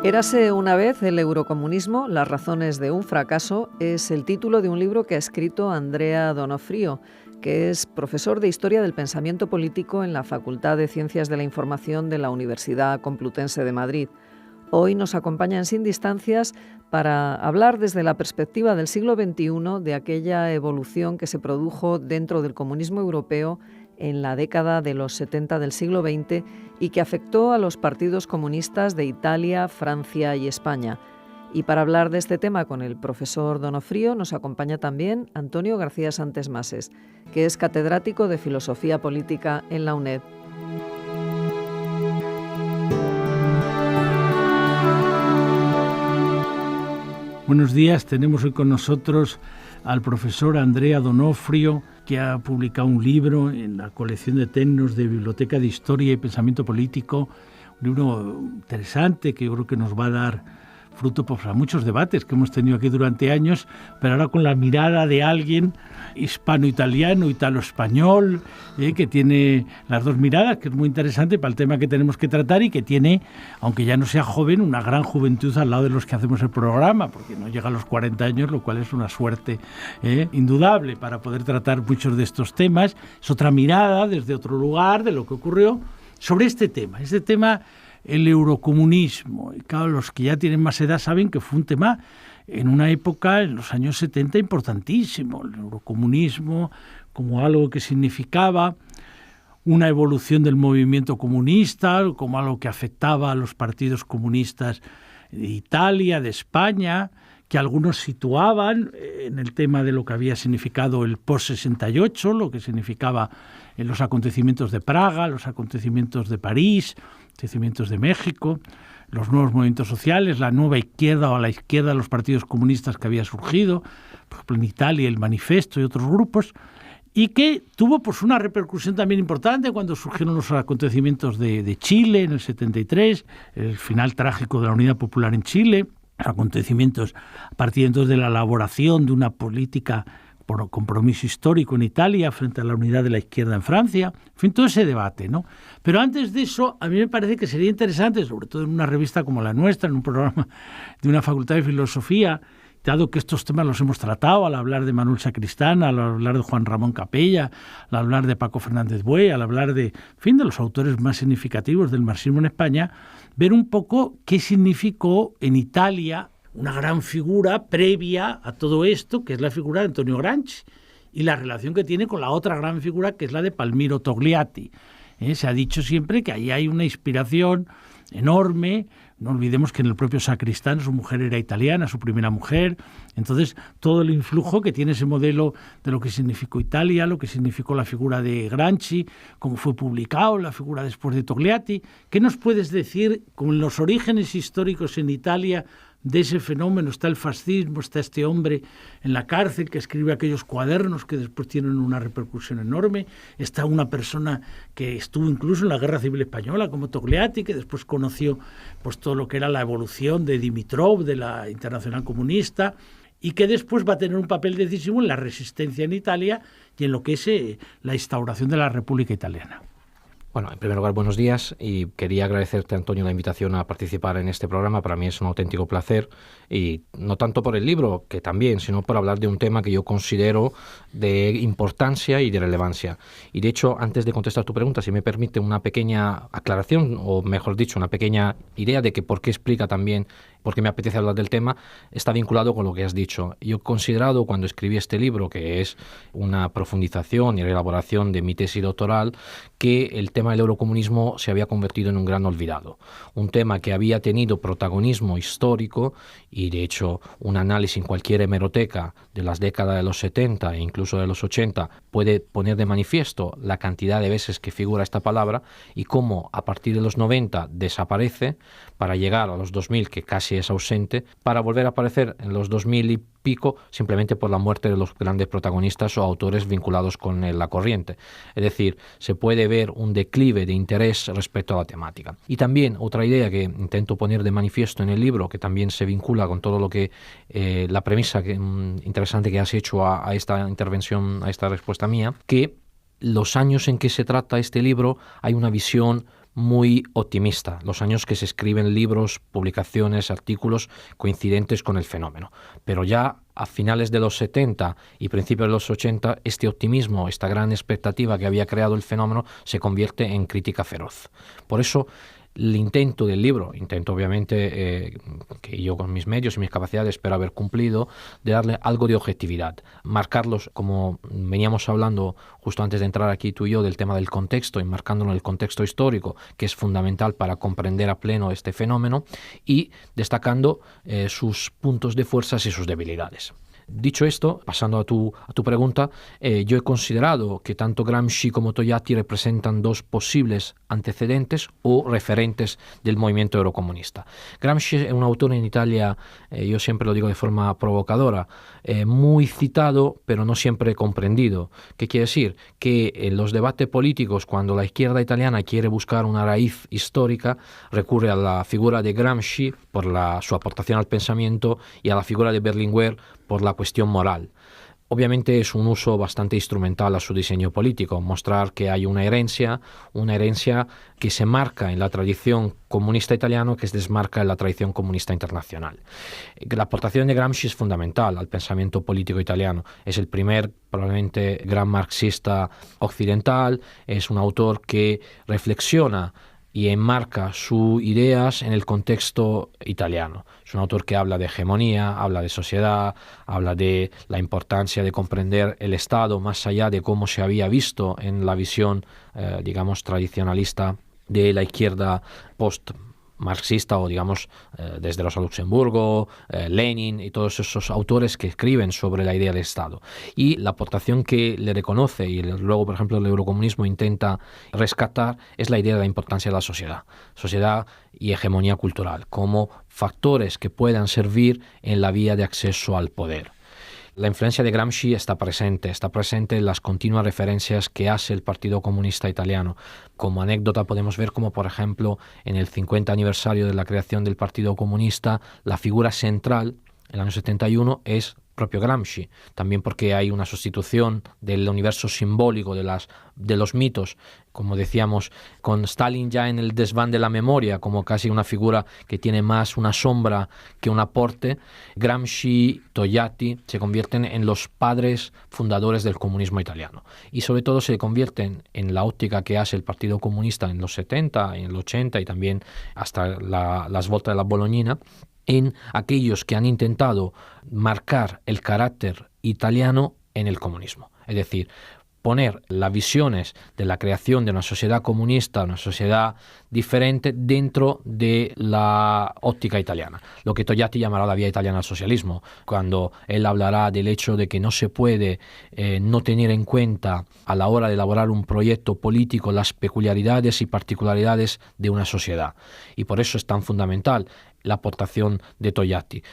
Érase una vez el eurocomunismo, las razones de un fracaso, es el título de un libro que ha escrito Andrea Donofrio, que es profesor de Historia del Pensamiento Político en la Facultad de Ciencias de la Información de la Universidad Complutense de Madrid. Hoy nos acompaña en Sin Distancias para hablar desde la perspectiva del siglo XXI de aquella evolución que se produjo dentro del comunismo europeo en la década de los 70 del siglo XX y que afectó a los partidos comunistas de Italia, Francia y España. Y para hablar de este tema con el profesor Donofrio nos acompaña también Antonio García Santesmases, que es catedrático de Filosofía Política en la UNED. Buenos días, tenemos hoy con nosotros al profesor Andrea Donofrio, que ha publicado un libro en la colección de Tecnos de Biblioteca de Historia y Pensamiento Político, un libro interesante que yo creo que nos va a dar fruto a muchos debates que hemos tenido aquí durante años, pero ahora con la mirada de alguien hispano-italiano, italo-español, que tiene las dos miradas, que es muy interesante para el tema que tenemos que tratar y que tiene, aunque ya no sea joven, una gran juventud al lado de los que hacemos el programa, porque no llega a los 40 años, lo cual es una suerte indudable para poder tratar muchos de estos temas. Es otra mirada desde otro lugar de lo que ocurrió sobre este tema. Este tema, el eurocomunismo. Y claro, los que ya tienen más edad saben que fue un tema en una época, en los años 70, importantísimo. El eurocomunismo como algo que significaba una evolución del movimiento comunista, como algo que afectaba a los partidos comunistas de Italia, de España, que algunos situaban en el tema de lo que había significado el post-68, lo que significaba en los acontecimientos de Praga, los acontecimientos de París, acontecimientos de México, los nuevos movimientos sociales, la nueva izquierda o la izquierda de los partidos comunistas que había surgido, por ejemplo en Italia el Manifesto y otros grupos, y que tuvo pues una repercusión también importante cuando surgieron los acontecimientos de Chile en el 73, el final trágico de la Unidad Popular en Chile, acontecimientos a partir entonces de la elaboración de una política por compromiso histórico en Italia frente a la unidad de la izquierda en Francia, en fin, todo ese debate, ¿no? Pero antes de eso, a mí me parece que sería interesante, sobre todo en una revista como la nuestra, en un programa de una facultad de filosofía, dado que estos temas los hemos tratado al hablar de Manuel Sacristán, al hablar de Juan Ramón Capella, al hablar de Paco Fernández Buey, al hablar de, en fin, de los autores más significativos del marxismo en España, ver un poco qué significó en Italia una gran figura previa a todo esto, que es la figura de Antonio Gramsci, y la relación que tiene con la otra gran figura, que es la de Palmiro Togliatti. Se ha dicho siempre que ahí hay una inspiración enorme. No olvidemos que en el propio Sacristán su mujer era italiana, su primera mujer. Entonces, todo el influjo que tiene ese modelo de lo que significó Italia, lo que significó la figura de Gramsci, cómo fue publicado, la figura después de Togliatti. ¿Qué nos puedes decir con los orígenes históricos en Italia de ese fenómeno? Está el fascismo, está este hombre en la cárcel que escribe aquellos cuadernos que después tienen una repercusión enorme, está una persona que estuvo incluso en la Guerra Civil Española como Togliatti, que después conoció pues todo lo que era la evolución de Dimitrov, de la Internacional Comunista, y que después va a tener un papel decisivo en la resistencia en Italia y en lo que es la instauración de la República Italiana. Bueno, en primer lugar, buenos días, y quería agradecerte, Antonio, la invitación a participar en este programa. Para mí es un auténtico placer, y no tanto por el libro, que también, sino por hablar de un tema que yo considero de importancia y de relevancia. Y de hecho, antes de contestar tu pregunta, si me permite una pequeña aclaración, o mejor dicho, una pequeña idea de que por qué explica también, por qué me apetece hablar del tema, está vinculado con lo que has dicho. Yo he considerado, cuando escribí este libro, que es una profundización y reelaboración de mi tesis doctoral, que el tema del eurocomunismo se había convertido en un gran olvidado. Un tema que había tenido protagonismo histórico y, de hecho, un análisis en cualquier hemeroteca de las décadas de los 70 e incluso de los 80 puede poner de manifiesto la cantidad de veces que figura esta palabra y cómo a partir de los 90 desaparece para llegar a los 2000, que casi es ausente, para volver a aparecer en los 2000 y pico simplemente por la muerte de los grandes protagonistas o autores vinculados con la corriente. Es decir, se puede ver un declive de interés respecto a la temática. Y también otra idea que intento poner de manifiesto en el libro, que también se vincula con todo lo que la premisa interesante que has hecho a esta intervención, a esta respuesta mía, que los años en que se trata este libro hay una visión muy optimista, los años que se escriben libros, publicaciones, artículos coincidentes con el fenómeno. Pero ya a finales de los 70 y principios de los 80, este optimismo, esta gran expectativa que había creado el fenómeno, se convierte en crítica feroz. Por eso, el intento del libro, obviamente que yo con mis medios y mis capacidades espero haber cumplido, de darle algo de objetividad, marcarlos, como veníamos hablando justo antes de entrar aquí tú y yo, del tema del contexto, enmarcándolo en el contexto histórico, que es fundamental para comprender a pleno este fenómeno, y destacando sus puntos de fuerzas y sus debilidades. Dicho esto, pasando a tu pregunta, yo he considerado que tanto Gramsci como Togliatti representan dos posibles antecedentes o referentes del movimiento eurocomunista. Gramsci es un autor en Italia, yo siempre lo digo de forma provocadora, muy citado pero no siempre comprendido. ¿Qué quiere decir? Que en los debates políticos, cuando la izquierda italiana quiere buscar una raíz histórica, recurre a la figura de Gramsci por su aportación al pensamiento y a la figura de Berlinguer por la cuestión moral. Obviamente es un uso bastante instrumental a su diseño político, mostrar que hay una herencia que se marca en la tradición comunista italiana, que se desmarca en la tradición comunista internacional. La aportación de Gramsci es fundamental al pensamiento político italiano. Es el primer, probablemente, gran marxista occidental, es un autor que reflexiona y enmarca sus ideas en el contexto italiano. Es un autor que habla de hegemonía, habla de sociedad, habla de la importancia de comprender el Estado más allá de cómo se había visto en la visión, tradicionalista de la izquierda post-marxista o, desde Rosa Luxemburgo, Lenin y todos esos autores que escriben sobre la idea del Estado. Y la aportación que le reconoce y luego, por ejemplo, el eurocomunismo intenta rescatar es la idea de la importancia de la sociedad y hegemonía cultural como factores que puedan servir en la vía de acceso al poder. La influencia de Gramsci está presente en las continuas referencias que hace el Partido Comunista Italiano. Como anécdota podemos ver como, por ejemplo, en el 50 aniversario de la creación del Partido Comunista, la figura central, en el año 71, es propio Gramsci, también porque hay una sustitución del universo simbólico de los mitos, como decíamos, con Stalin ya en el desván de la memoria, como casi una figura que tiene más una sombra que un aporte. Gramsci, Togliatti se convierten en los padres fundadores del comunismo italiano y sobre todo se convierten en la óptica que hace el Partido Comunista en los 70, en el 80 y también hasta las vueltas de la Bolognina, en aquellos que han intentado marcar el carácter italiano en el comunismo. Es decir, poner las visiones de la creación de una sociedad comunista, una sociedad diferente dentro de la óptica italiana. Lo que Togliatti llamará la vía italiana al socialismo, cuando él hablará del hecho de que no se puede no tener en cuenta a la hora de elaborar un proyecto político las peculiaridades y particularidades de una sociedad. Y por eso es tan fundamental la aportación de Togliatti.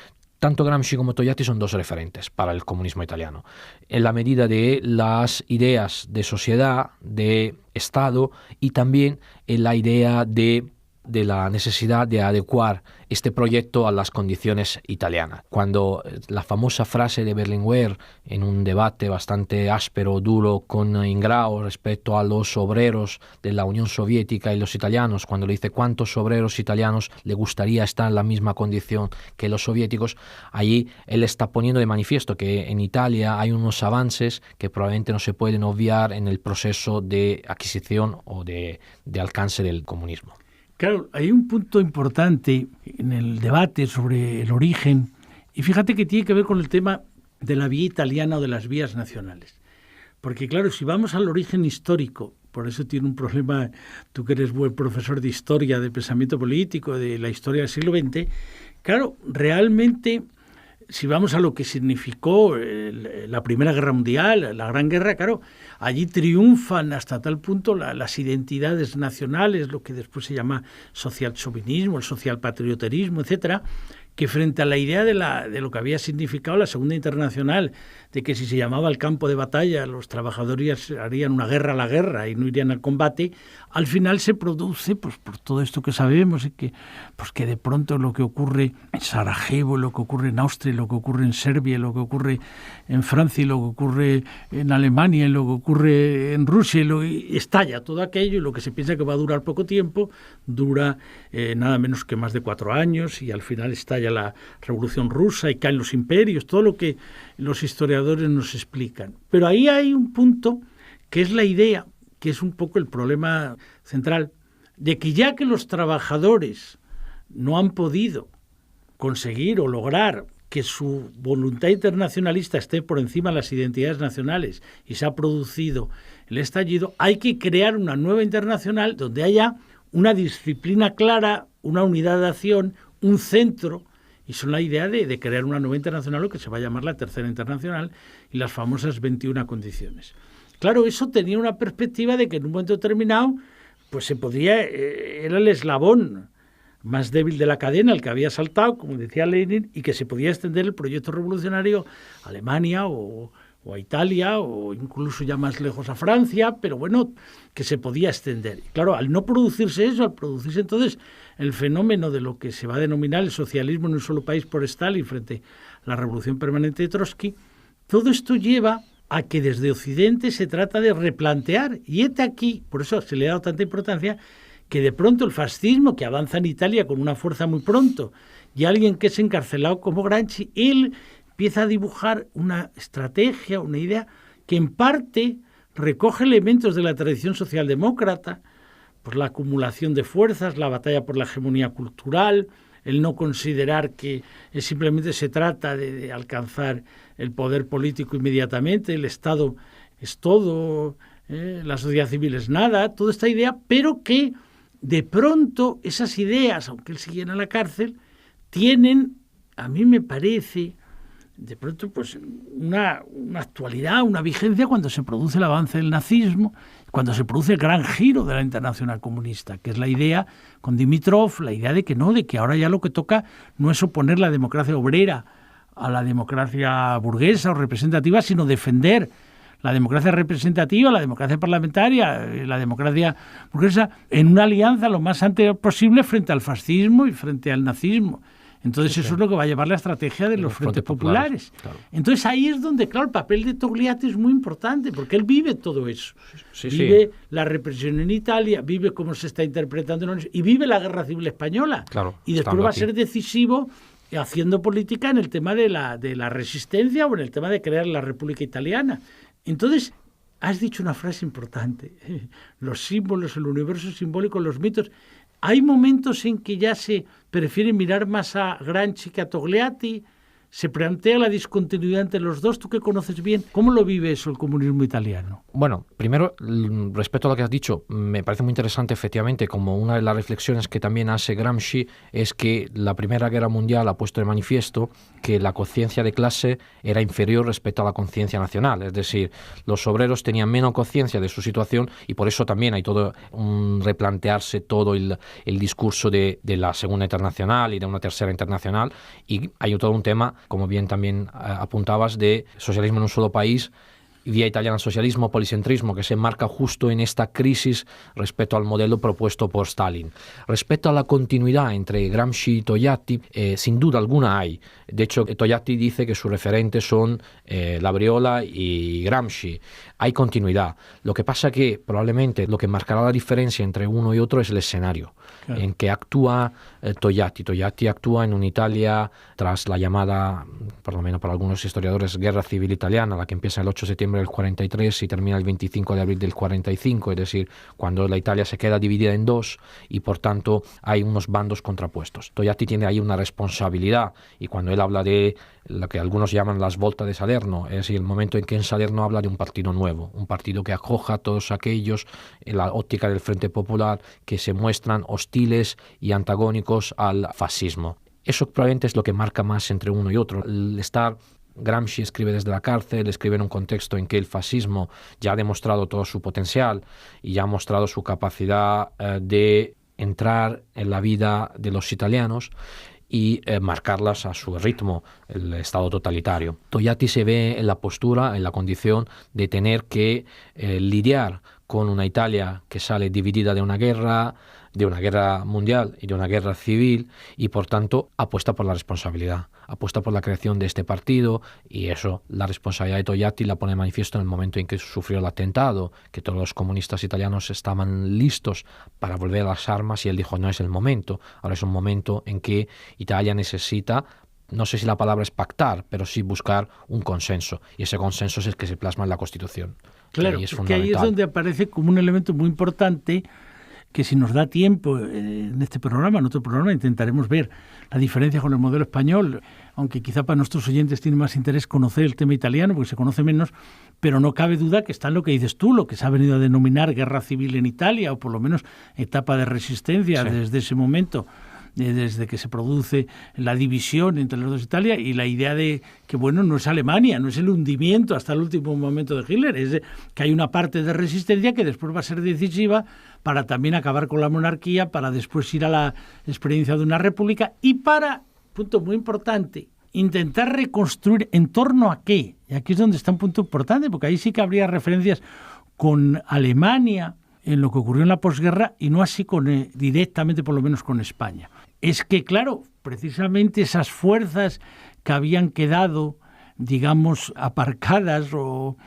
Tanto Gramsci como Togliatti son dos referentes para el comunismo italiano, en la medida de las ideas de sociedad, de Estado y también en la idea de la necesidad de adecuar este proyecto a las condiciones italianas. Cuando la famosa frase de Berlinguer en un debate bastante áspero, duro con Ingrao respecto a los obreros de la Unión Soviética y los italianos, cuando le dice cuántos obreros italianos le gustaría estar en la misma condición que los soviéticos, allí él está poniendo de manifiesto que en Italia hay unos avances que probablemente no se pueden obviar en el proceso de adquisición o de alcance del comunismo. Claro, hay un punto importante en el debate sobre el origen, y fíjate que tiene que ver con el tema de la vía italiana o de las vías nacionales. Porque claro, si vamos al origen histórico, por eso tiene un problema, tú que eres buen profesor de historia, de pensamiento político, de la historia del siglo XX, claro, realmente, si vamos a lo que significó la Primera Guerra Mundial, la Gran Guerra, claro, allí triunfan hasta tal punto las identidades nacionales, lo que después se llama socialchauvinismo, el socialpatrioterismo, etcétera, que frente a la idea de lo que había significado la Segunda Internacional, de que si se llamaba el campo de batalla, los trabajadores harían una guerra a la guerra y no irían al combate, al final se produce, pues por todo esto que sabemos, y que de pronto lo que ocurre en Sarajevo, lo que ocurre en Austria, lo que ocurre en Serbia, lo que ocurre en Francia, lo que ocurre en Alemania, lo que ocurre en Rusia, y estalla todo aquello, y lo que se piensa que va a durar poco tiempo, dura nada menos que más de 4 años, y al final estalla la Revolución Rusa y caen los imperios, todo lo que los historiadores nos explican. Pero ahí hay un punto que es la idea, que es un poco el problema central, de que ya que los trabajadores no han podido conseguir o lograr que su voluntad internacionalista esté por encima de las identidades nacionales y se ha producido el estallido, hay que crear una nueva internacional donde haya una disciplina clara, una unidad de acción, un centro, y son la idea de crear una nueva internacional, lo que se va a llamar la Tercera Internacional, y las famosas 21 condiciones. Claro, eso tenía una perspectiva de que en un momento determinado pues se podría, era el eslabón más débil de la cadena, el que había saltado, como decía Lenin, y que se podía extender el proyecto revolucionario a Alemania o a Italia, o incluso ya más lejos a Francia, pero bueno, que se podía extender. Y claro, al no producirse eso, al producirse entonces el fenómeno de lo que se va a denominar el socialismo en un solo país por Stalin frente a la revolución permanente de Trotsky, todo esto lleva a que desde Occidente se trata de replantear, y este aquí, por eso se le ha dado tanta importancia, que de pronto el fascismo, que avanza en Italia con una fuerza muy pronto, y alguien que es encarcelado como Gramsci, él empieza a dibujar una estrategia, una idea que en parte recoge elementos de la tradición socialdemócrata, pues la acumulación de fuerzas, la batalla por la hegemonía cultural, el no considerar que simplemente se trata de alcanzar el poder político inmediatamente, el Estado es todo, la sociedad civil es nada, toda esta idea, pero que de pronto esas ideas, aunque él siguiera en la cárcel, tienen, a mí me parece, de pronto pues una actualidad, una vigencia cuando se produce el avance del nazismo, cuando se produce el gran giro de la Internacional Comunista, que es la idea con Dimitrov, la idea de que ahora ya lo que toca no es oponer la democracia obrera a la democracia burguesa o representativa, sino defender la democracia representativa, la democracia parlamentaria, la democracia burguesa, en una alianza lo más anterior posible frente al fascismo y frente al nazismo. Entonces eso es lo que va a llevar la estrategia de los frentes populares. Claro. Entonces ahí es donde, claro, el papel de Togliatti es muy importante, porque él vive todo eso. Vive la represión en Italia, vive cómo se está interpretando y vive la Guerra Civil Española. Claro, y después va a ser decisivo haciendo política en el tema de la resistencia o en el tema de crear la República Italiana. Entonces, has dicho una frase importante. Los símbolos, el universo simbólico, los mitos. Hay momentos en que ya se prefiere mirar más a Gramsci que a Togliatti, se plantea la discontinuidad entre los dos. Tú que conoces bien, ¿cómo lo vive eso el comunismo italiano? Bueno, primero, respecto a lo que has dicho, me parece muy interesante, efectivamente, como una de las reflexiones que también hace Gramsci es que la Primera Guerra Mundial ha puesto de manifiesto que la conciencia de clase era inferior respecto a la conciencia nacional. Es decir, los obreros tenían menos conciencia de su situación y por eso también hay todo un replantearse todo el discurso de la Segunda Internacional y de una Tercera Internacional, y hay todo un tema, como bien también apuntabas, de socialismo en un solo país, vía italiana socialismo, policentrismo, que se enmarca justo en esta crisis respecto al modelo propuesto por Stalin. Respecto a la continuidad entre Gramsci y Togliatti, sin duda alguna hay. De hecho, Togliatti dice que sus referentes son Labriola y Gramsci. Hay continuidad. Lo que pasa que probablemente lo que marcará la diferencia entre uno y otro es el escenario, claro, en que actúa Togliatti. Togliatti actúa en una Italia tras la llamada, por lo menos para algunos historiadores, Guerra Civil Italiana, la que empieza el 8 de septiembre del 43 y termina el 25 de abril del 45, es decir, cuando la Italia se queda dividida en dos y por tanto hay unos bandos contrapuestos. Togliatti tiene ahí una responsabilidad, y cuando él habla de lo que algunos llaman las voltas de Salerno, es decir, el momento en que en Salerno habla de un partido nuevo, un partido que acoja a todos aquellos, en la óptica del Frente Popular, que se muestran hostiles y antagónicos al fascismo. Eso probablemente es lo que marca más entre uno y otro. El estar Gramsci escribe desde la cárcel, escribe en un contexto en que el fascismo ya ha demostrado todo su potencial y ya ha mostrado su capacidad de entrar en la vida de los italianos, y marcarlas a su ritmo, el Estado totalitario. Togliatti se ve en la postura, en la condición de tener que lidiar con una Italia que sale dividida de una guerra mundial y de una guerra civil, y por tanto apuesta por la responsabilidad, apuesta por la creación de este partido, y eso, la responsabilidad de Togliatti la pone de manifiesto en el momento en que sufrió el atentado, que todos los comunistas italianos estaban listos para volver a las armas, y él dijo: no es el momento, ahora es un momento en que Italia necesita, no sé si la palabra es pactar, pero sí buscar un consenso, y ese consenso es el que se plasma en la Constitución. Claro, que es que ahí es donde aparece como un elemento muy importante, que si nos da tiempo en este programa, en otro programa, intentaremos ver la diferencia con el modelo español, aunque quizá para nuestros oyentes tiene más interés conocer el tema italiano, porque se conoce menos, pero no cabe duda que está en lo que dices tú, lo que se ha venido a denominar guerra civil en Italia, o por lo menos etapa de resistencia desde ese momento, desde que se produce la división entre los dos Italia, y la idea de que, bueno, no es Alemania, no es el hundimiento hasta el último momento de Hitler, es que hay una parte de resistencia que después va a ser decisiva para también acabar con la monarquía, para después ir a la experiencia de una república, y para, punto muy importante, intentar reconstruir en torno a qué. Y aquí es donde está un punto importante, porque ahí sí que habría referencias con Alemania en lo que ocurrió en la posguerra, y no así directamente, por lo menos, con España. Es que, claro, precisamente esas fuerzas que habían quedado, digamos, aparcadas o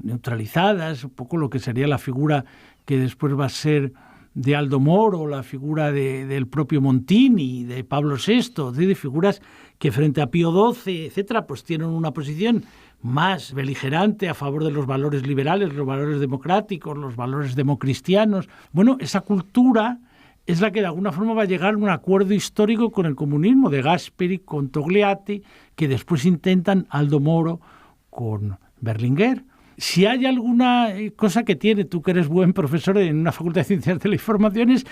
neutralizadas, un poco lo que sería la figura que después va a ser de Aldo Moro, la figura del propio Montini, de Pablo VI, de figuras que frente a Pío XII, etcétera, pues tienen una posición más beligerante a favor de los valores liberales, los valores democráticos, los valores democristianos. Bueno, esa cultura es la que de alguna forma va a llegar a un acuerdo histórico con el comunismo, de Gasperi con Togliatti, que después intentan Aldo Moro con Berlinguer. Si hay alguna cosa que tiene, tú que eres buen profesor en una facultad de Ciencias de la Información, es,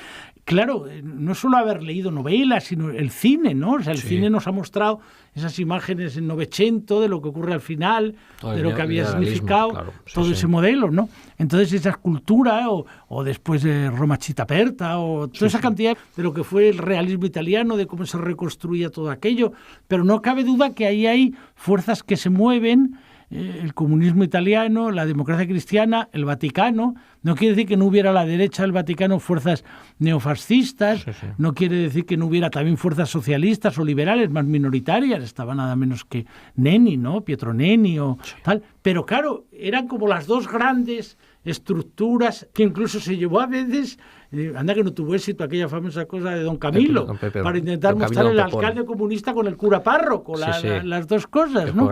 claro, no solo haber leído novelas, sino el cine, ¿no? O sea, el cine nos ha mostrado esas imágenes en Novecento de lo que ocurre al final, de lo que había significado, claro, todo ese modelo, ¿no? Entonces esa escultura, o después de Roma Città Aperta, o toda esa cantidad de lo que fue el realismo italiano, de cómo se reconstruía todo aquello, pero no cabe duda que ahí hay fuerzas que se mueven, el comunismo italiano, la democracia cristiana, el Vaticano. No quiere decir que no hubiera a la derecha del Vaticano fuerzas neofascistas, no quiere decir que no hubiera también fuerzas socialistas o liberales más minoritarias, estaba nada menos que Nenni, ¿no? Pietro Nenni o tal. Pero claro, eran como las dos grandes estructuras que incluso se llevó a veces, anda que no tuvo éxito aquella famosa cosa de Don Camilo, para intentar mostrar el alcalde comunista con el cura párroco, las dos cosas, ¿no?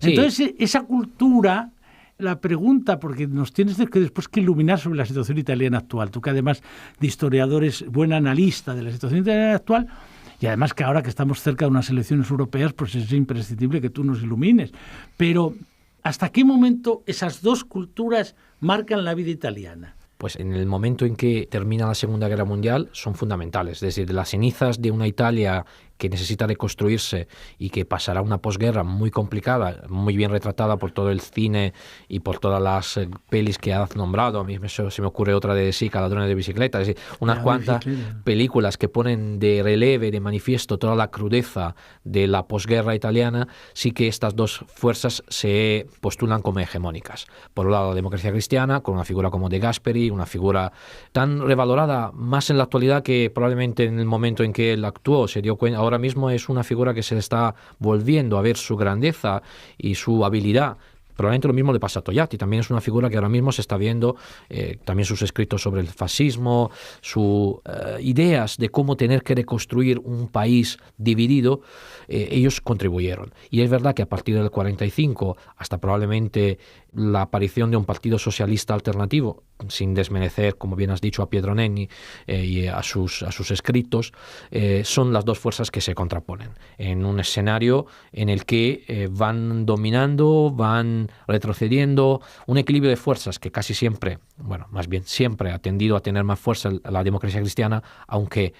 Entonces, esa cultura, la pregunta, porque nos tienes que después que iluminar sobre la situación italiana actual, tú que además de historiador eres buen analista de la situación italiana actual, y además que ahora que estamos cerca de unas elecciones europeas, pues es imprescindible que tú nos ilumines. Pero, ¿hasta qué momento esas dos culturas marcan la vida italiana? Pues en el momento en que termina la Segunda Guerra Mundial son fundamentales. Es decir, de las cenizas de una Italia que necesita reconstruirse y que pasará una posguerra muy complicada, muy bien retratada por todo el cine y por todas las pelis que has nombrado. A mí se me ocurre otra de Sica, Ladrones de bicicleta. Es decir, unas cuantas películas que ponen de relieve, de manifiesto toda la crudeza de la posguerra italiana. Sí que estas dos fuerzas se postulan como hegemónicas. Por un lado, la democracia cristiana, con una figura como de Gasperi, una figura tan revalorada más en la actualidad que probablemente en el momento en que él actuó se dio cuenta. Ahora mismo es una figura que se está volviendo a ver su grandeza y su habilidad. Probablemente lo mismo le pasa a Togliatti, también es una figura que ahora mismo se está viendo, también sus escritos sobre el fascismo, sus ideas de cómo tener que reconstruir un país dividido, ellos contribuyeron. Y es verdad que a partir del 45, hasta probablemente la aparición de un partido socialista alternativo, sin desmerecer, como bien has dicho, a Pietro Nenni y a sus escritos, son las dos fuerzas que se contraponen en un escenario en el que van dominando, van retrocediendo, un equilibrio de fuerzas que casi siempre, bueno, más bien siempre ha tendido a tener más fuerza la democracia cristiana, aunque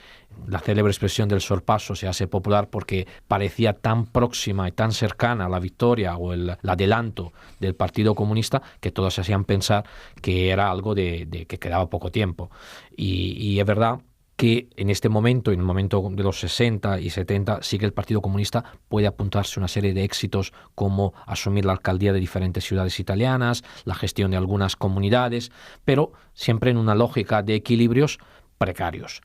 la célebre expresión del sorpaso se hace popular porque parecía tan próxima y tan cercana a la victoria o el adelanto del Partido Comunista que todos se hacían pensar que era algo de que quedaba poco tiempo. Y es verdad que en este momento, en el momento de los 60 y 70, sí que el Partido Comunista puede apuntarse una serie de éxitos como asumir la alcaldía de diferentes ciudades italianas, la gestión de algunas comunidades, pero siempre en una lógica de equilibrios precarios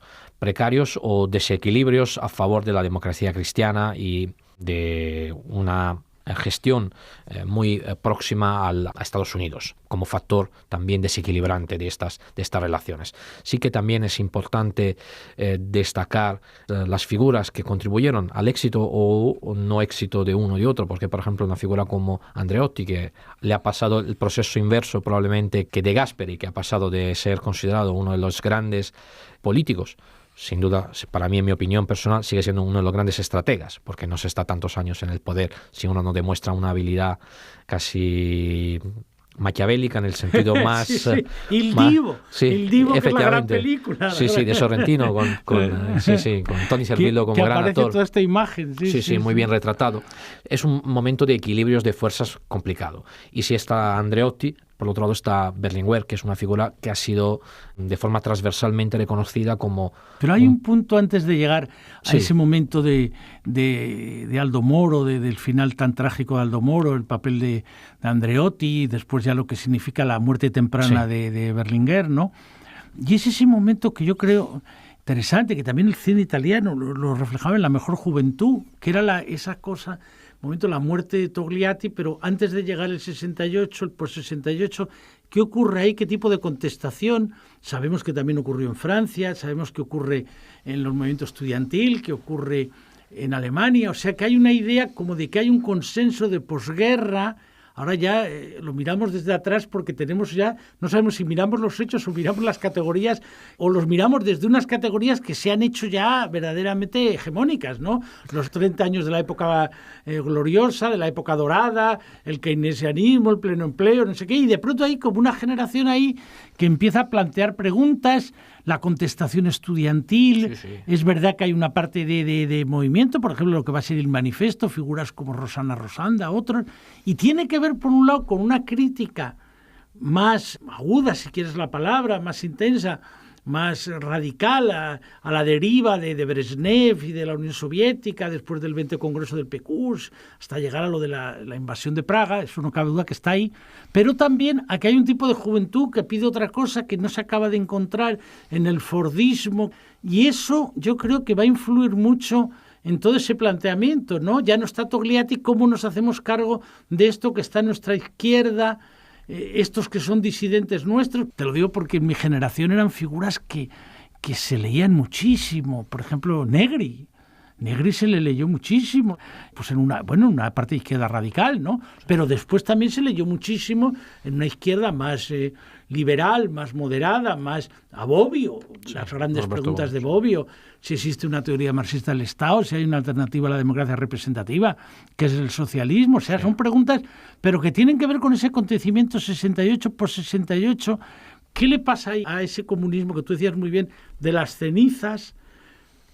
o desequilibrios a favor de la democracia cristiana y de una gestión muy próxima a Estados Unidos, como factor también desequilibrante de estas relaciones. Sí que también es importante destacar las figuras que contribuyeron al éxito o no éxito de uno y otro, porque, por ejemplo, una figura como Andreotti, que le ha pasado el proceso inverso probablemente que De Gasperi, que ha pasado de ser considerado uno de los grandes políticos, sin duda, para mí, en mi opinión personal, sigue siendo uno de los grandes estrategas, porque no se está tantos años en el poder si uno no demuestra una habilidad casi maquiavélica en el sentido más... Il Divo, que es la gran película. Sí, de Sorrentino, con Tony Servillo como gran actor. Toda esta imagen. Sí, muy bien retratado. Es un momento de equilibrios de fuerzas complicado. Y si está Andreotti, por otro lado está Berlinguer, que es una figura que ha sido de forma transversalmente reconocida como... Pero hay un punto antes de llegar a ese momento de Aldo Moro, del final tan trágico de Aldo Moro, el papel de Andreotti, y después ya lo que significa la muerte temprana de Berlinguer, ¿no? Y es ese momento que yo creo interesante, que también el cine italiano lo reflejaba en La mejor juventud, que era esa cosa... momento la muerte de Togliatti, pero antes de llegar el 68, el post-68, ¿qué ocurre ahí? ¿Qué tipo de contestación? Sabemos que también ocurrió en Francia, sabemos que ocurre en los movimientos estudiantil, que ocurre en Alemania, o sea que hay una idea como de que hay un consenso de posguerra. Ahora ya lo miramos desde atrás porque tenemos ya, no sabemos si miramos los hechos o miramos las categorías o los miramos desde unas categorías que se han hecho ya verdaderamente hegemónicas, ¿no? Los 30 años de la época gloriosa, de la época dorada, el keynesianismo, el pleno empleo, no sé qué, y de pronto hay como una generación ahí que empieza a plantear preguntas, la contestación estudiantil, es verdad que hay una parte de movimiento, por ejemplo, lo que va a ser el manifiesto, figuras como Rosana Rosanda, otros, y tiene que ver, por un lado, con una crítica más aguda, si quieres la palabra, más intensa, más radical a la deriva de Brezhnev y de la Unión Soviética después del 20 Congreso del PQS, hasta llegar a lo de la invasión de Praga, eso no cabe duda que está ahí, pero también aquí hay un tipo de juventud que pide otra cosa que no se acaba de encontrar en el fordismo, y eso yo creo que va a influir mucho en todo ese planteamiento, ¿no? Ya no está Togliatti, ¿cómo nos hacemos cargo de esto que está a nuestra izquierda? Estos que son disidentes nuestros, te lo digo porque en mi generación eran figuras que se leían muchísimo, por ejemplo Negri se le leyó muchísimo, pues en una parte de izquierda radical, ¿no? Pero después también se leyó muchísimo en una izquierda más liberal, más moderada, más a Bobbio, las grandes preguntas de Bobbio, si existe una teoría marxista del Estado, si hay una alternativa a la democracia representativa, que es el socialismo, o sea, son preguntas, pero que tienen que ver con ese acontecimiento 68 por 68. ¿Qué le pasa ahí a ese comunismo que tú decías muy bien, de las cenizas?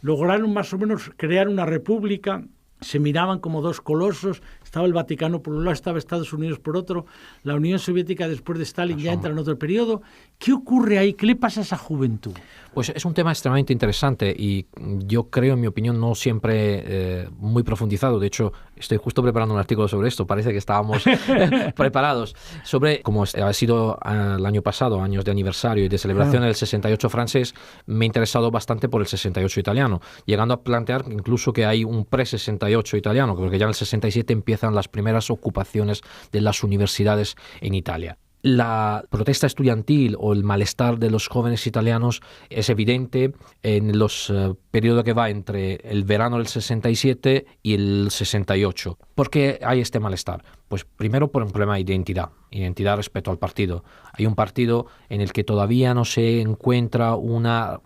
Lograron más o menos crear una república, se miraban como dos colosos, estaba el Vaticano por un lado, estaba Estados Unidos por otro, la Unión Soviética después de Stalin ya entra en otro periodo. ¿Qué ocurre ahí? ¿Qué le pasa a esa juventud? Pues es un tema extremadamente interesante y yo creo, en mi opinión, no siempre muy profundizado. De hecho, estoy justo preparando un artículo sobre esto, parece que estábamos preparados, sobre cómo ha sido el año pasado, años de aniversario y de celebración del 68 francés, me he interesado bastante por el 68 italiano, llegando a plantear incluso que hay un pre-68 italiano, porque ya en el 67 empiezan las primeras ocupaciones de las universidades en Italia. La protesta estudiantil o el malestar de los jóvenes italianos es evidente en los periodos que va entre el verano del 67 y el 68. ¿Por qué hay este malestar? Pues primero por un problema de identidad respecto al partido. Hay un partido en el que todavía no se encuentra una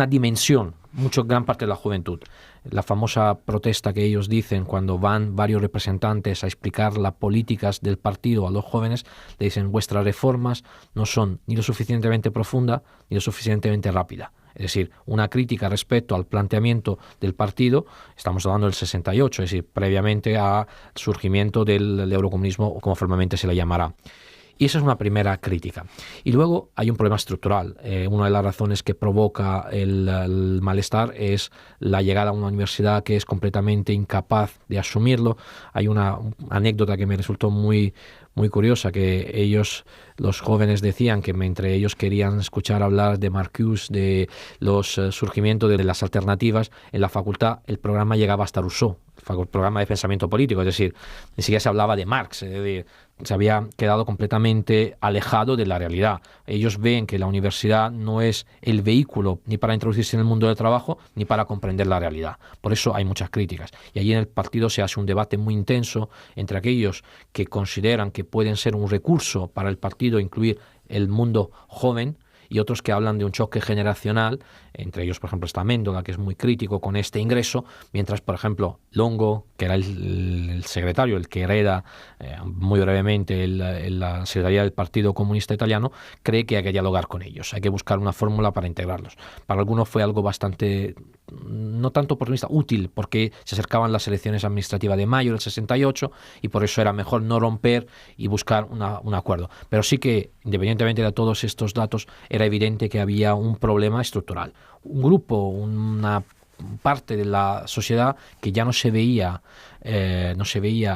dimensión, gran parte de la juventud. La famosa protesta que ellos dicen cuando van varios representantes a explicar las políticas del partido a los jóvenes, le dicen: vuestras reformas no son ni lo suficientemente profunda ni lo suficientemente rápida. Es decir, una crítica respecto al planteamiento del partido, estamos hablando del 68, es decir, previamente al surgimiento del eurocomunismo, o como formalmente se le llamará. Y esa es una primera crítica. Y luego hay un problema estructural. Una de las razones que provoca el malestar es la llegada a una universidad que es completamente incapaz de asumirlo. Hay una anécdota que me resultó muy curiosa, que ellos, los jóvenes, decían que mientras ellos querían escuchar hablar de Marcuse, de los surgimientos de las alternativas, en la facultad el programa llegaba hasta Rousseau, el programa de pensamiento político, es decir, ni siquiera se hablaba de Marx, es decir, se había quedado completamente alejado de la realidad. Ellos ven que la universidad no es el vehículo ni para introducirse en el mundo del trabajo ni para comprender la realidad. Por eso hay muchas críticas. Y allí en el partido se hace un debate muy intenso entre aquellos que consideran que pueden ser un recurso para el partido incluir el mundo joven, y otros que hablan de un choque generacional, entre ellos, por ejemplo, está Amendola, que es muy crítico con este ingreso, mientras, por ejemplo, Longo, que era el secretario, el que hereda muy brevemente la secretaría del Partido Comunista Italiano, cree que hay que dialogar con ellos, hay que buscar una fórmula para integrarlos. Para algunos fue algo bastante, no tanto oportunista, útil, porque se acercaban las elecciones administrativas de mayo del 68 y por eso era mejor no romper y buscar un acuerdo. Pero sí que, independientemente de todos estos datos, era evidente que había un problema estructural. Un grupo, una parte de la sociedad que ya no se veía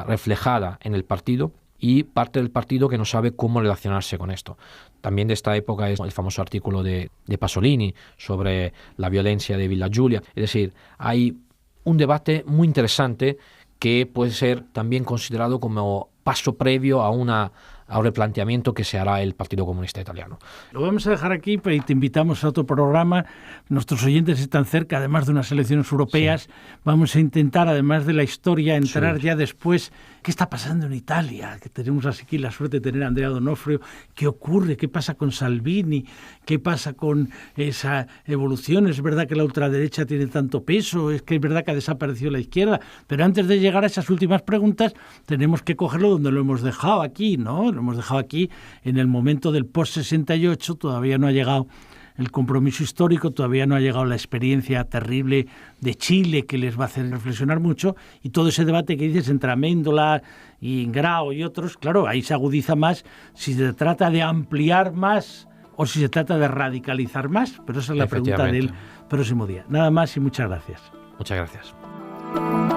reflejada en el partido, y parte del partido que no sabe cómo relacionarse con esto. También de esta época es el famoso artículo de Pasolini sobre la violencia de Villa Giulia. Es decir, hay un debate muy interesante que puede ser también considerado como paso previo a un replanteamiento que se hará el Partido Comunista Italiano. Lo vamos a dejar aquí, pero te invitamos a otro programa. Nuestros oyentes están cerca, además de unas elecciones europeas. Sí. Vamos a intentar, además de la historia, entrar ya después qué está pasando en Italia, que tenemos aquí la suerte de tener a Andrea D'Onofrio. ¿Qué ocurre? ¿Qué pasa con Salvini? ¿Qué pasa con esa evolución? ¿Es verdad que la ultraderecha tiene tanto peso? ¿Es que es verdad que ha desaparecido la izquierda? Pero antes de llegar a esas últimas preguntas, tenemos que cogerlo donde lo hemos dejado aquí, ¿no? Lo hemos dejado aquí en el momento del post-68, todavía no ha llegado el compromiso histórico, todavía no ha llegado la experiencia terrible de Chile que les va a hacer reflexionar mucho, y todo ese debate que dices entre Amendola y Grau y otros, claro, ahí se agudiza más si se trata de ampliar más o si se trata de radicalizar más, pero esa es la pregunta del próximo día. Nada más y muchas gracias. Muchas gracias.